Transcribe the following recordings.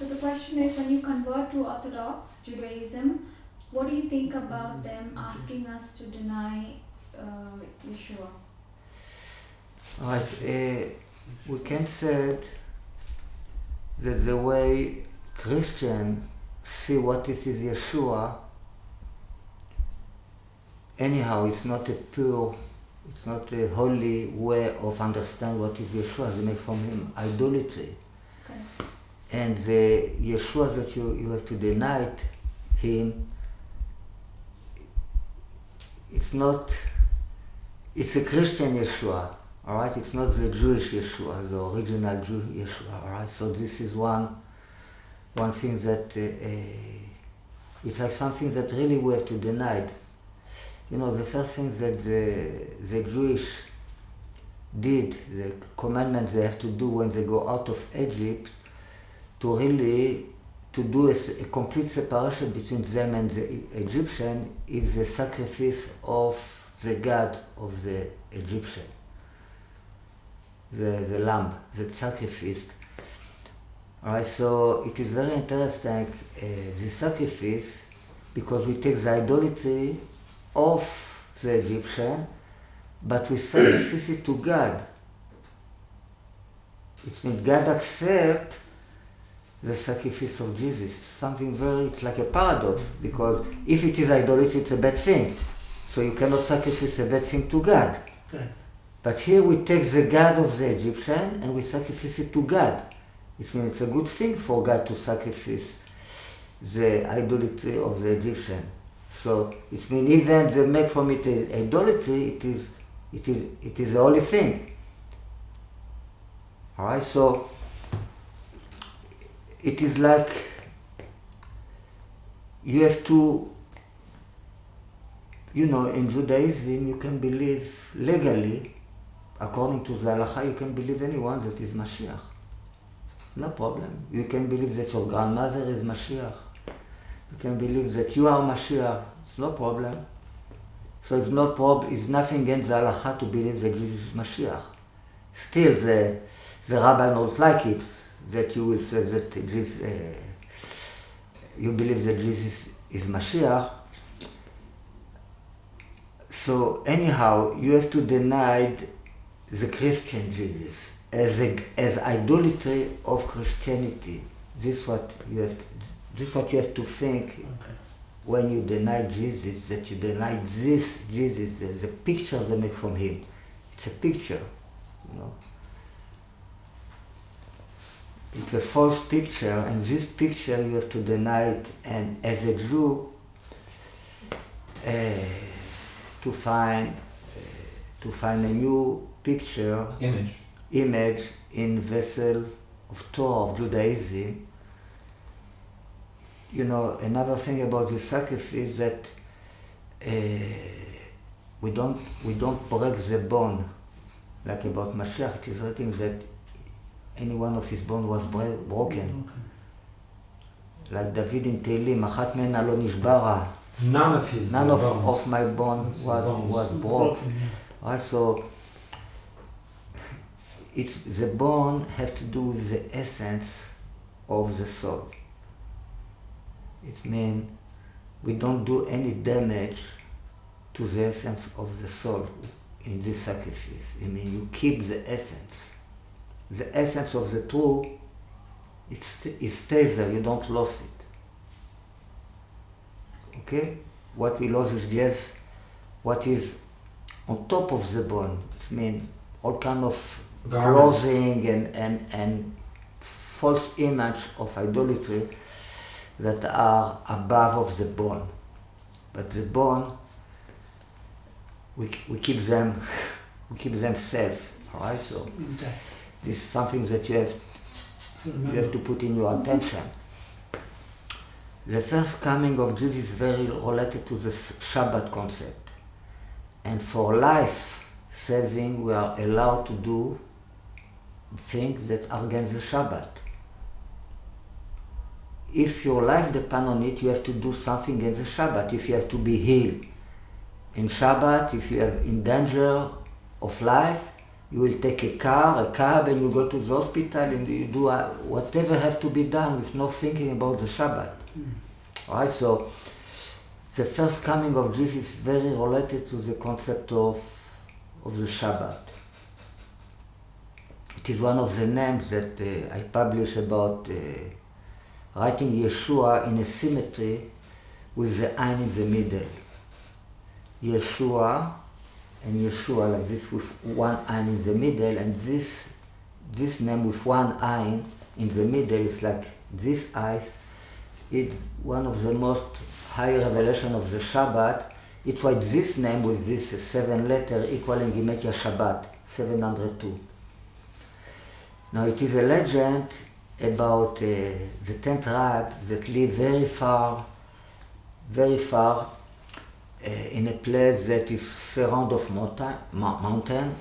So the question is, when you convert to Orthodox Judaism, what do you think about them asking us to deny Yeshua? Right. We can say that the way Christians see what it is Yeshua, anyhow, it's not a holy way of understanding what is Yeshua. They make from him idolatry. Okay. And the Yeshua that you have to deny him, it's a Christian Yeshua, all right? It's not the Jewish Yeshua, the original Jew Yeshua, all right? So this is one thing that it's like something that really we have to deny. You know, the first thing that the Jewish did, the commandment they have to do when they go out of Egypt, to do a complete separation between them and the Egyptian, is the sacrifice of the god of the Egyptian, the lamb that sacrificed. Alright, so it is very interesting, the sacrifice, because we take the idolatry of the Egyptian, but we sacrifice it to God. It means God accepts the sacrifice of Jesus. It's like a paradox, because if it is idolatry, it's a bad thing. So you cannot sacrifice a bad thing to God. Okay. But here we take the God of the Egyptian and we sacrifice it to God. It means it's a good thing for God to sacrifice the idolatry of the Egyptian. So it means even they make from it idolatry, it is a holy thing. Alright, so it is like you have to, you know, in Judaism you can believe legally, according to the halacha, you can believe anyone that is Mashiach. No problem. You can believe that your grandmother is Mashiach. You can believe that you are Mashiach. It's no problem. So it's nothing against the halacha to believe that Jesus is Mashiach. Still, the rabbi not like it, that you will say that Jesus, you believe that Jesus is Mashiach. So anyhow, you have to deny the Christian Jesus as idolatry of Christianity. This is what you have to think. Okay. When you deny Jesus, that you deny this Jesus, the picture they make from him. It's a picture, you know. It's a false picture, and this picture you have to deny it. And as a Jew, to find a new picture, image in vessel of Torah of Judaism. You know, another thing about the sacrifice that we don't break the bone, like about Mashiach. It is written that any one of his bones was broken. Okay. Like David in Tehillim, achat mena lo nishbara. None of my bones was broken. Yeah. Right, so the bone have to do with the essence of the soul. It means we don't do any damage to the essence of the soul in this sacrifice. I mean, you keep the essence. The essence of the truth, it stays there, you don't lose it. Okay? What we lose is just what is on top of the bone. It means all kind of clothing and false image of idolatry that are above of the bone. But the bone, we keep them safe. Alright? So this is something that you have to put in your attention. The first coming of Jesus is very related to the Shabbat concept. And for life saving, we are allowed to do things that are against the Shabbat. If your life depends on it, you have to do something against the Shabbat. If you have to be healed in Shabbat, if you are in danger of life, You will take a cab, and you go to the hospital, and you do whatever have to be done with no thinking about the Shabbat. Alright, so the first coming of Jesus is very related to the concept of the Shabbat. It is one of the names that I publish about writing Yeshua in a symmetry with the Ayin in the middle. Yeshua and Yeshua like this with one Ayin in the middle, and this name with one Ayin in the middle is like this eyes. It's one of the most high revelation of the Shabbat. It was this name with this 7 letter equaling Gematria Shabbat, 702. Now it is a legend about the 10 tribes that live very far in a place that is surrounded of mountain,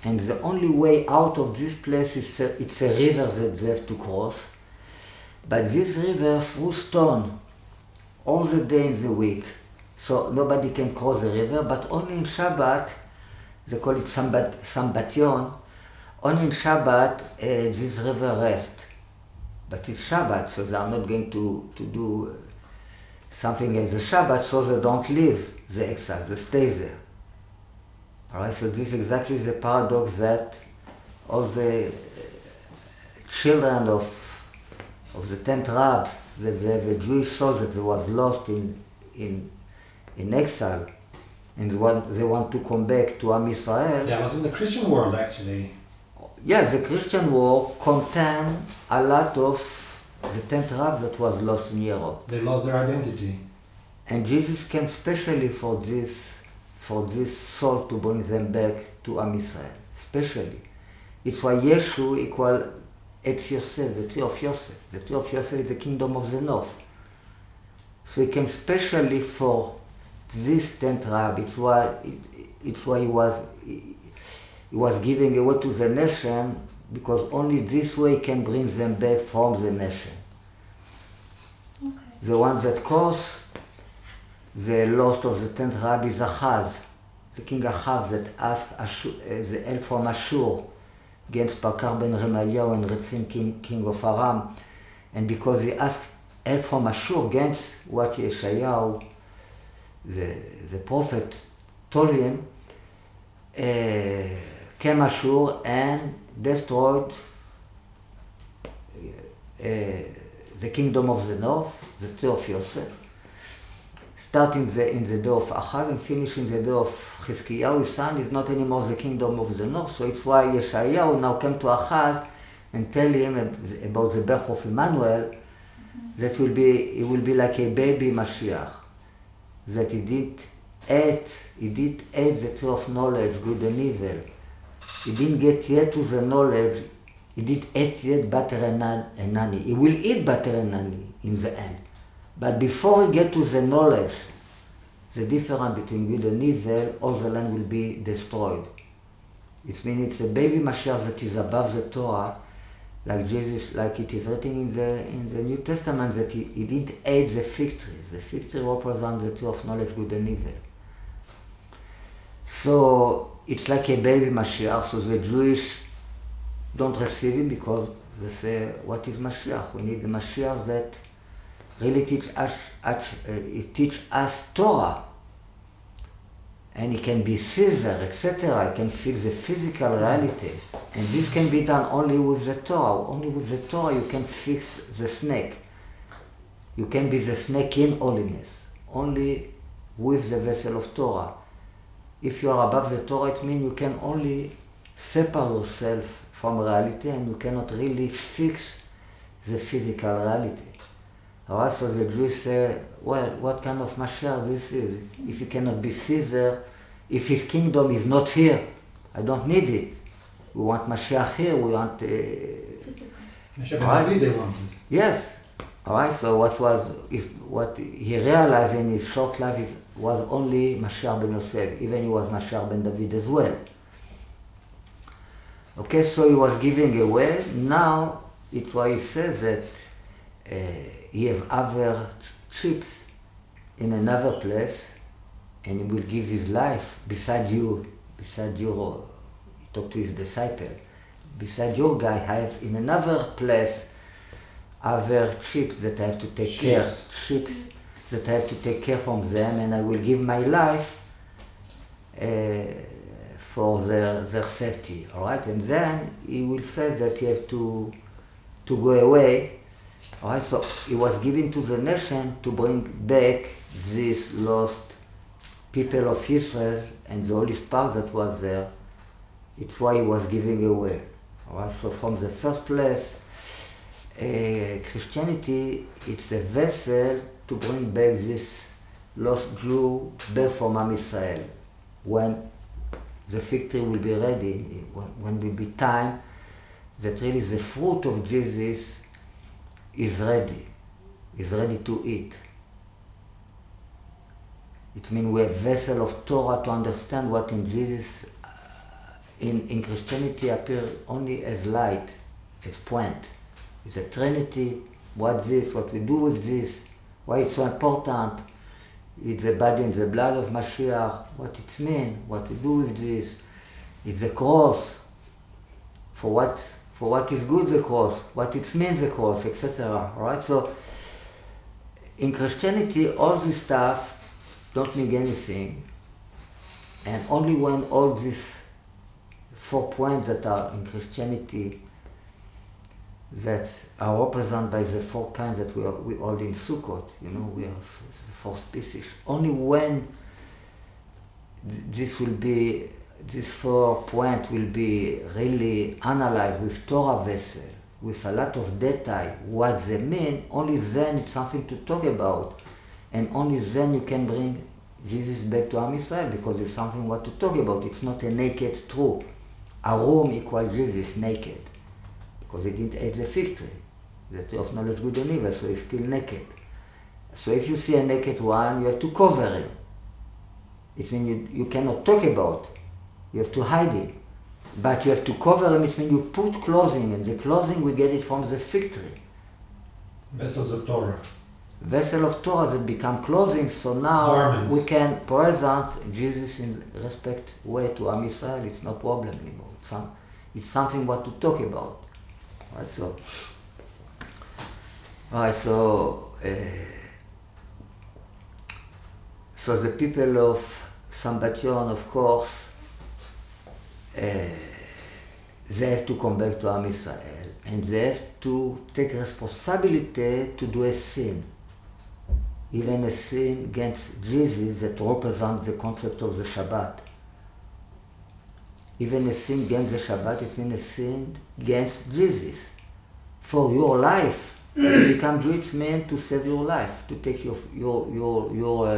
and the only way out of this place is it's a river that they have to cross. But this river through stone all the day in the week, so nobody can cross the river, but only in Shabbat, they call it Sambation, only in Shabbat this river rests. But it's Shabbat, so they are not going to do something in the Shabbat, so they don't leave the exile, they stay there. Alright, so this is exactly the paradox that all the children of the 10 tribes, that they have a Jewish soul that was lost in exile, and they want to come back to Am Yisrael. Yeah, it was in the Christian world actually. Yeah, the Christian world contained a lot of the 10 tribes that was lost in Europe. They lost their identity. And Jesus came specially for this soul to bring them back to Am Yisrael, specially. It's why Yeshu equal Etz Yosef, the tree of Yosef. The tree of Yosef is the kingdom of the north. So he came specially for this 10 tribe. It's why he was giving away to the nation, because only this way he can bring them back from the nation. Okay. The ones that caused the loss of the 10 tribe is Achaz, the king Achaz that asked the help from Ashur against Pakar ben Remaliah and Rezin king of Aram. And because he asked help from Ashur against what Yeshayahu, the prophet, told him, came Ashur and destroyed the kingdom of the north, the tree of Yosef, starting in the day of Achaz and finishing the day of Chizkiyahu. His son is not anymore the kingdom of the north, so it's why Yeshayahu now came to Achaz and tell him about the birth of Emmanuel, that he will be like a baby Mashiach, that he did eat the tree of knowledge, good and evil. He didn't get yet to the knowledge. He did eat yet butter and honey. He will eat butter and honey in the end. But before he get to the knowledge, the difference between good and evil, all the land will be destroyed. It means it's a baby Mashiach that is above the Torah, like Jesus, like it is written in the New Testament, that he didn't eat the fig tree. The fig tree represents the tree of knowledge, good and evil. So it's like a baby Mashiach, so the Jewish don't receive him because they say, what is Mashiach? We need the Mashiach that really teach us Torah. And he can be Caesar, etc. He can feel the physical reality. And this can be done only with the Torah. Only with the Torah you can fix the snake. You can be the snake in holiness. Only with the vessel of Torah. If you are above the Torah, it means you can only separate yourself from reality, and you cannot really fix the physical reality. Alright, so the Jews say, well, what kind of Mashiach this is? If he cannot be Caesar, if his kingdom is not here, I don't need it. We want Mashiach here, we want... Mashiach ben David they wanted. Yes. Alright, so what he realized in his short life was only Mashiach ben Yosef, even he was Mashiach ben David as well. Okay, so he was giving away. Now, it's why he says that he have other chips in another place, and he will give his life beside you, talk to his disciple. Beside your guy, I have in another place other sheep that I have to take care. Sheep that I have to take care from them, and I will give my life for their safety. All right, and then he will say that he have to go away. All right, so he was given to the nation to bring back these lost people of Israel and the Holy Spirit that was there. It's why he was giving away. All right, so from the first place, Christianity, it's a vessel to bring back this lost Jew back from Am Israel. When the victory will be ready, when will be time that really the fruit of Jesus is ready to eat. It means we have vessel of Torah to understand what in Jesus, in Christianity appear only as light, as point. It's a Trinity, what we do with this, why it's so important. It's the body and the blood of Mashiach, what it means, what we do with this. It's the cross, for what is good the cross, what it means the cross, etc. Right? So in Christianity, all this stuff don't mean anything, and only when all these 4 points that are in Christianity that are represented by the 4 kinds that we hold in Sukkot, we are the 4 species. Only when this 4 points will be really analyzed with Torah vessel, with a lot of detail, what they mean, only then it's something to talk about. And only then you can bring Jesus back to Am Israel, because it's something what to talk about. It's not a naked truth. A room equals Jesus naked, because he didn't eat the fig tree, the tree of knowledge good and evil, so he's still naked. So if you see a naked one, you have to cover him. It means you cannot talk about. You have to hide him. But you have to cover him. It means you put clothing, and the clothing we get it from the fig tree. Vessels of Torah. Vessel of Torah that become clothing, so now garments. We can present Jesus in respect way to Am Israel. It's no problem anymore. It's something what to talk about. Right, so the people of Sambatyon, of course, they have to come back to Am Israel, and they have to take responsibility to do a sin. Even a sin against Jesus that represents the concept of the Shabbat. Even a sin against the Shabbat, it means a sin against Jesus. For your life, to become Jew, it means to save your life, to take your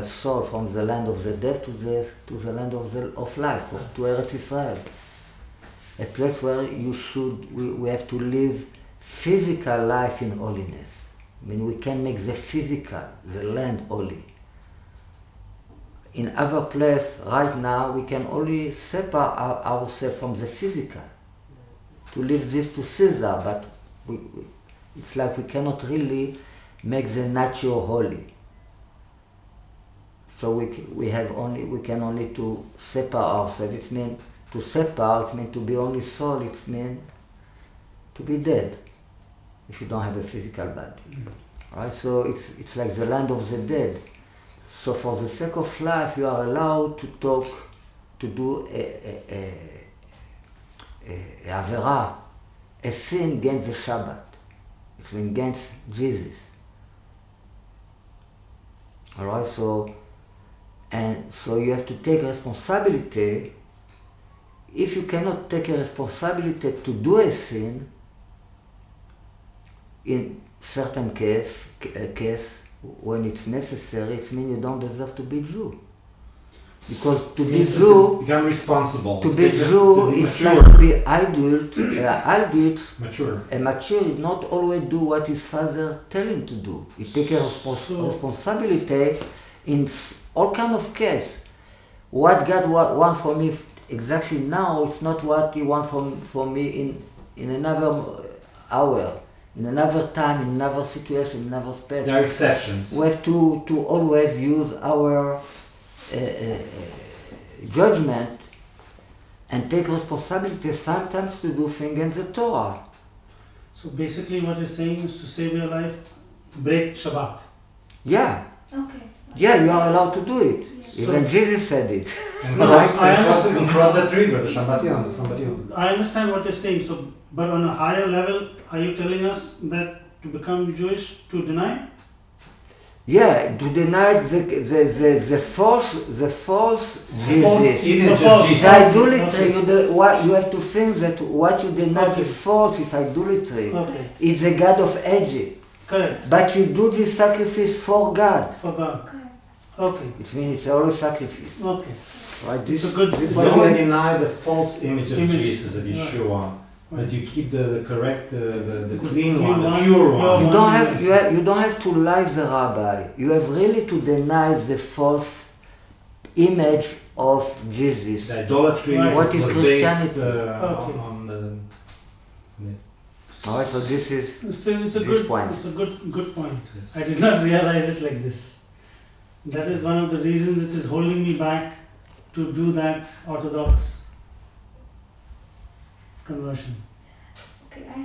soul from the land of the dead to the land of life, to Eretz Israel. A place where we have to live physical life in holiness. I mean, we can make the physical, the land holy. In other place, right now, we can only separate ourselves from the physical. To leave this to Caesar, but it's like we cannot really make the nature holy. So we can only to separate ourselves. It means to separate, it means to be only soul, it means to be dead if you don't have a physical body. Right? So it's like the land of the dead. So for the sake of life, you are allowed to talk, to do a avera, a sin against the Shabbat. It's against Jesus. All right. So you have to take responsibility. If you cannot take a responsibility to do a sin, in certain case when it's necessary, it means you don't deserve to be Jew. Because to be Jew, become responsible. To be Jew, it's like to be adult. Mature. A mature is not always do what his father tell him to do. He take a responsibility in all kind of case. What God want from me exactly now, it's not what He want from me in another hour, in another time, in another situation, in another space. There are exceptions. We have to always use our judgment and take responsibility sometimes to do things in the Torah. So basically what you're saying is to save your life, break Shabbat. Yeah, Okay. yeah, you are allowed to do it. Yes. Even Jesus said it. And No, cross, I and understand. and cross that river, the Shabbat Yom, the Shabbat Yom. I understand what you're saying, so but on a higher level, are you telling us that to become Jewish, to deny? Yeah, to deny the false Jesus. Image The false- of Jesus. It's idolatry. Okay. You have to think that what you deny Okay. is false, it's idolatry. Okay, It's the God of Egypt. correct, But you do this sacrifice for God. for God. Okay. Okay, It means it's always sacrifice. okay. Right? It's a good- this it's You a what only we- deny the false image of Image. Jesus, of Yeshua, but you keep the correct, the clean Clean one, the one, pure pure one. you one. don't have you don't have to lie the rabbi. You have really to deny the false image of Jesus. The idolatry Right. What is was Christianity? based Okay. on the. Alright, so this is It's a This good point. It's a good point. I did not realize it like this. That is one of the reasons it is holding me back to do that Orthodox conversion. Okay, I